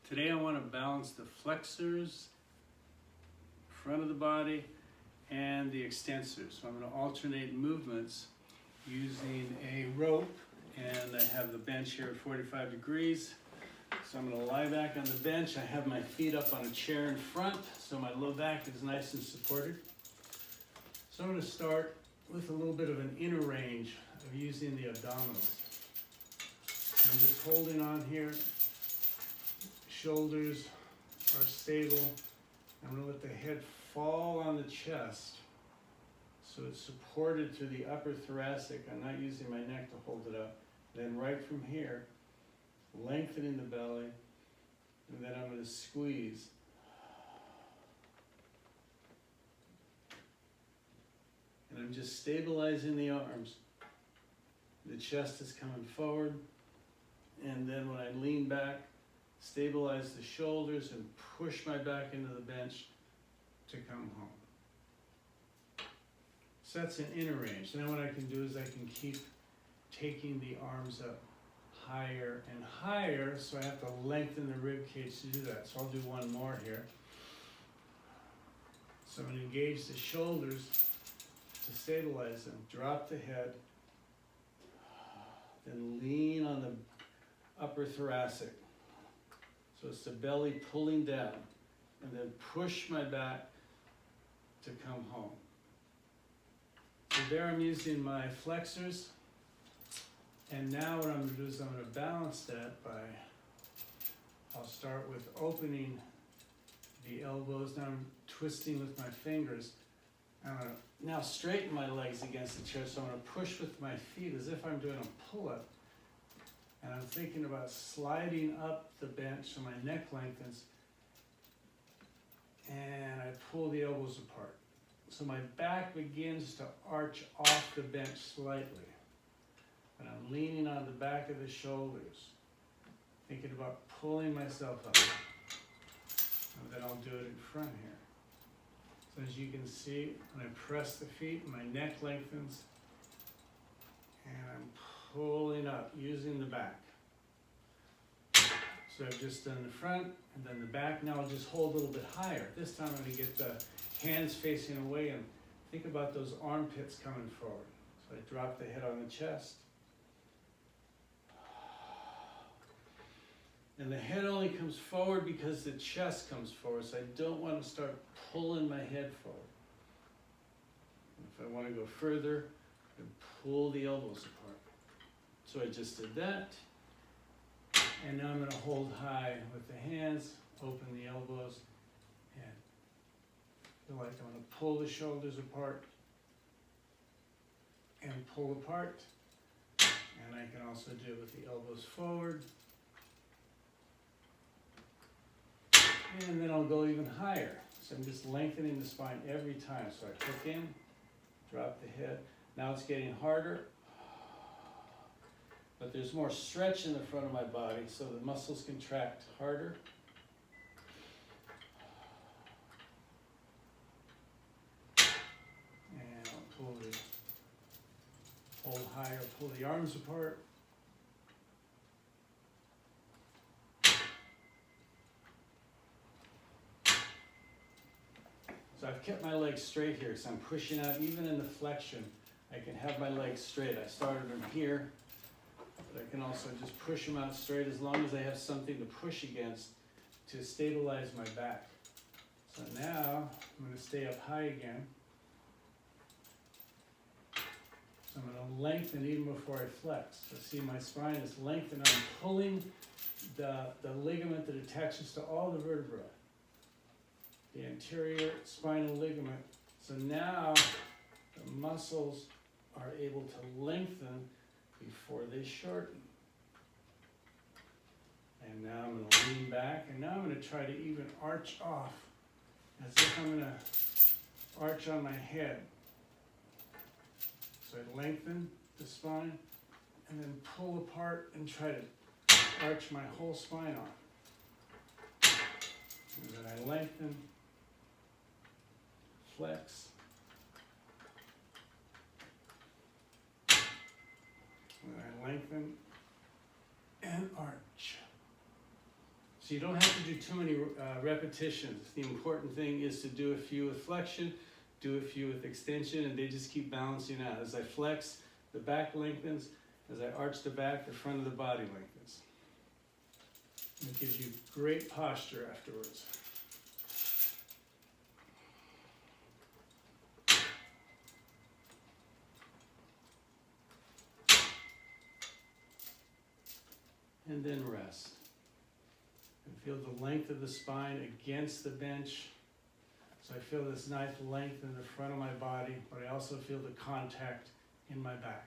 Today I want to balance the flexors, front of the body, and the extensors. So I'm going to alternate movements using a rope, and I have the bench here at 45 degrees. So I'm going to lie back on the bench. I have my feet up on a chair in front, so my low back is nice and supported. So I'm going to start with a little bit of an inner range of using the abdominals. I'm just holding on here. Shoulders are stable. I'm going to let the head fall on the chest so it's supported to the upper thoracic. I'm not using my neck to hold it up. Then right from here, lengthening the belly, and then I'm going to squeeze. And I'm just stabilizing the arms. The chest is coming forward, and then when I lean back, stabilize the shoulders and push my back into the bench to come home. So that's an inner range. Now what I can do is I can keep taking the arms up higher and higher, so I have to lengthen the rib cage to do that. So I'll do one more here. So I'm going to engage the shoulders to stabilize them. Drop the head, then lean on the upper thoracic. So it's the belly pulling down, and then push my back to come home. So there I'm using my flexors, and now what I'm going to do is I'm going to balance that by, I'll start with opening the elbows. Now I'm twisting with my fingers. I'm going to now straighten my legs against the chair, so I'm going to push with my feet as if I'm doing a pull-up. And I'm thinking about sliding up the bench so my neck lengthens, and I pull the elbows apart. So my back begins to arch off the bench slightly. And I'm leaning on the back of the shoulders, thinking about pulling myself up. And then I'll do it in front here. So as you can see, when I press the feet, my neck lengthens, and I'm pulling up using the back. So I've just done the front and then the back. Now I'll just hold a little bit higher. This time I'm going to get the hands facing away and think about those armpits coming forward. So I drop the head on the chest. And the head only comes forward because the chest comes forward. So I don't want to start pulling my head forward. If I want to go further, I pull the elbows apart. So I just did that, and now I'm going to hold high with the hands, open the elbows, and feel like I'm going to pull the shoulders apart and pull apart. And I can also do it with the elbows forward. And then I'll go even higher. So I'm just lengthening the spine every time. So I hook in, drop the head. Now it's getting harder. But there's more stretch in the front of my body, so the muscles contract harder. And I'll hold higher, pull the arms apart. So I've kept my legs straight here, so I'm pushing out even in the flexion. I can have my legs straight. I started them here. But I can also just push them out straight as long as I have something to push against to stabilize my back. So now I'm going to stay up high again. So I'm going to lengthen even before I flex. So see, my spine is lengthened. I'm pulling the ligament that attaches to all the vertebrae, the anterior spinal ligament. So now the muscles are able to lengthen before they shorten. And now I'm going to lean back, and now I'm going to try to even arch off as if I'm going to arch on my head. So I lengthen the spine and then pull apart and try to arch my whole spine off. And then I lengthen, flex, and I lengthen and arch. So you don't have to do too many repetitions. The important thing is to do a few with flexion, do a few with extension, and they just keep balancing out. As I flex, the back lengthens. As I arch the back, the front of the body lengthens. And it gives you great posture afterwards. And then rest. And feel the length of the spine against the bench. So I feel this nice length in the front of my body, but I also feel the contact in my back.